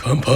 乾杯。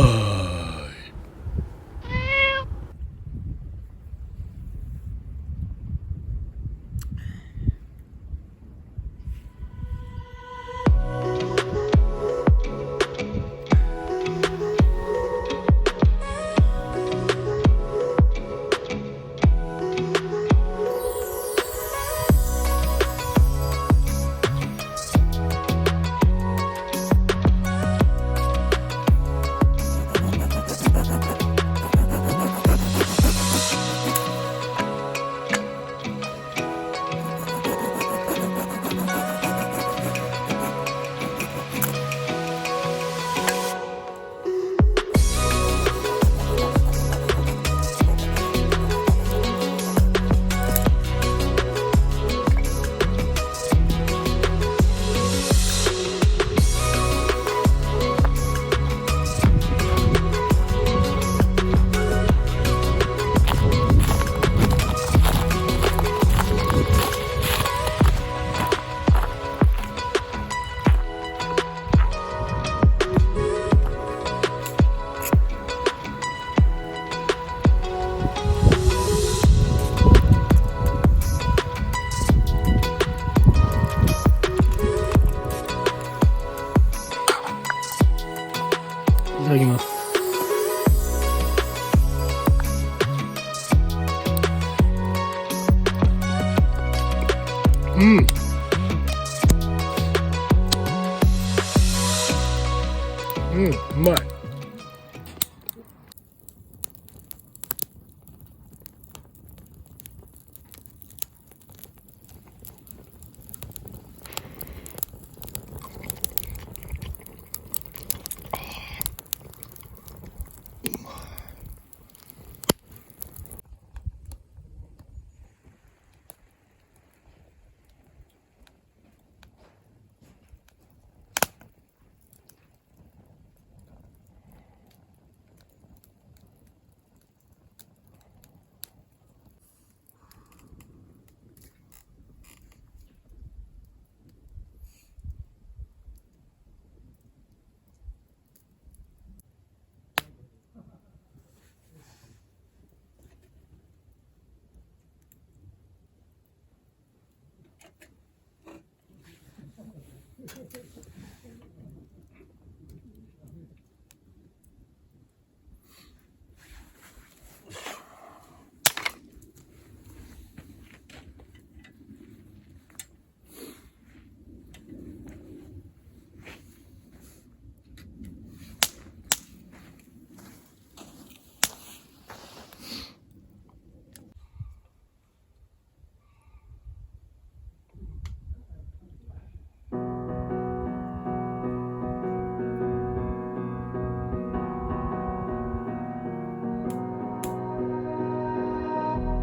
いただきます。うん。うまい。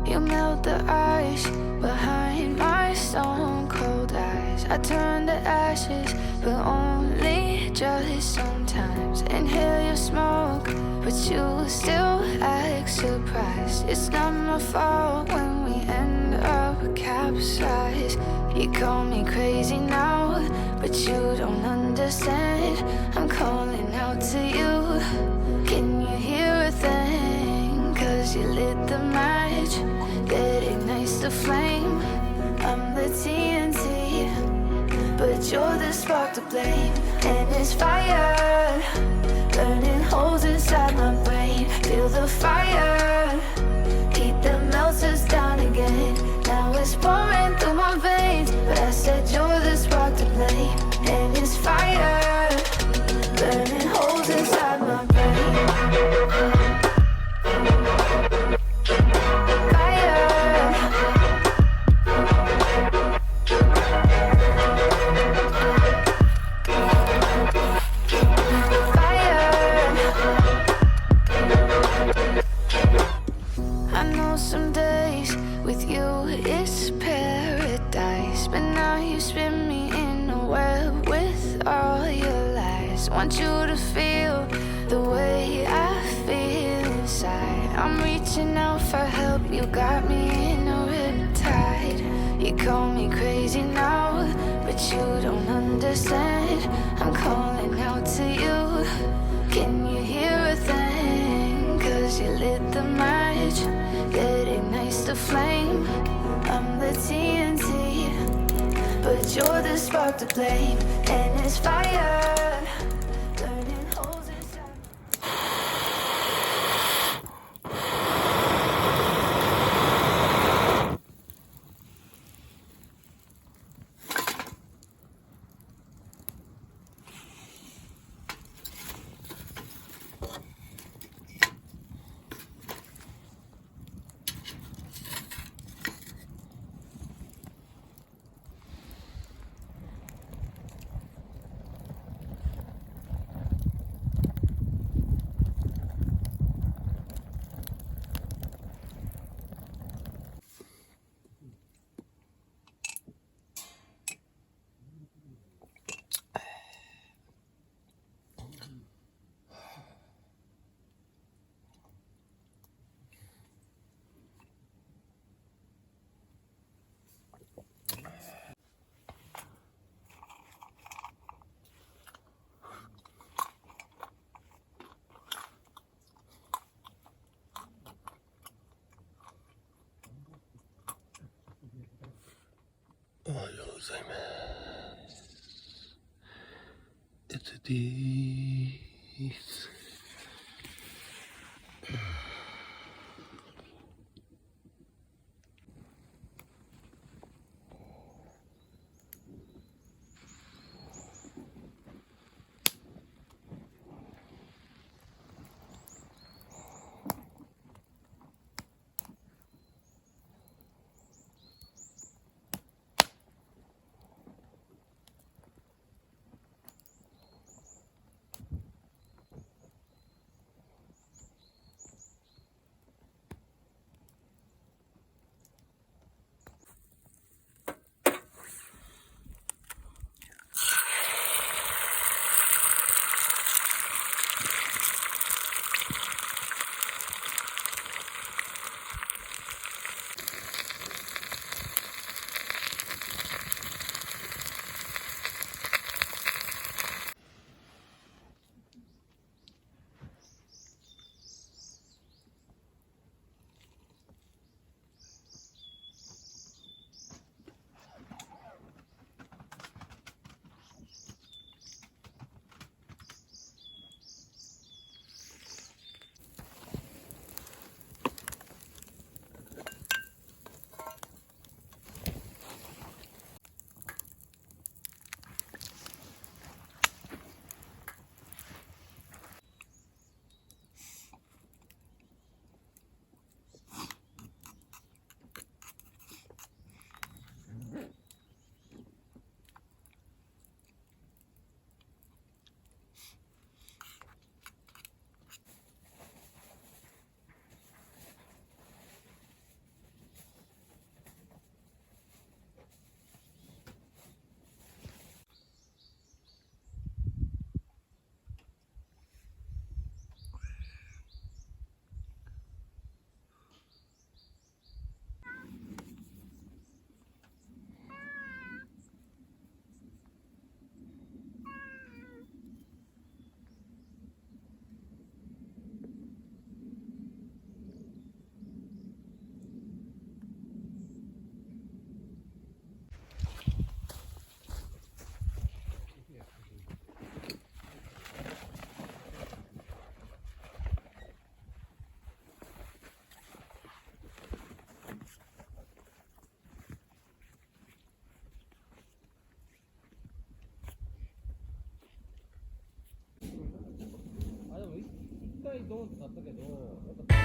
You melt the ice behind my stone cold eyes. I turn to ashes, but only just sometimes. Inhale your smoke, but you still act surprised. It's not my fault when we end up capsized. You call me crazy now, but you don't understand. I'm calling out to you. Can you hear a thing? 'Cause you lit the match that ignites the flame. I'm the TNT, but you're the spark to blame. And it's fire, burning holes inside my brain. Feel the fire, heat that melts us down again. Now it's pouring through my veins, but I said you're the spark to blame. And it's fire, burning holes inside my brain. Some days with you is paradise, but now you spin me in a web with all your lies. Want you to feel the way I feel inside. I'm reaching out for help, you got me in a riptide. You call me crazy now, but you don't understand. I'm calling out to you. Can you hear lit the match that ignites the flame. I'm the TNT, but you're the spark to blame. And it's fire, burning holes inside. It's this. 아니, 1回ドーンと買ったけど、やっぱ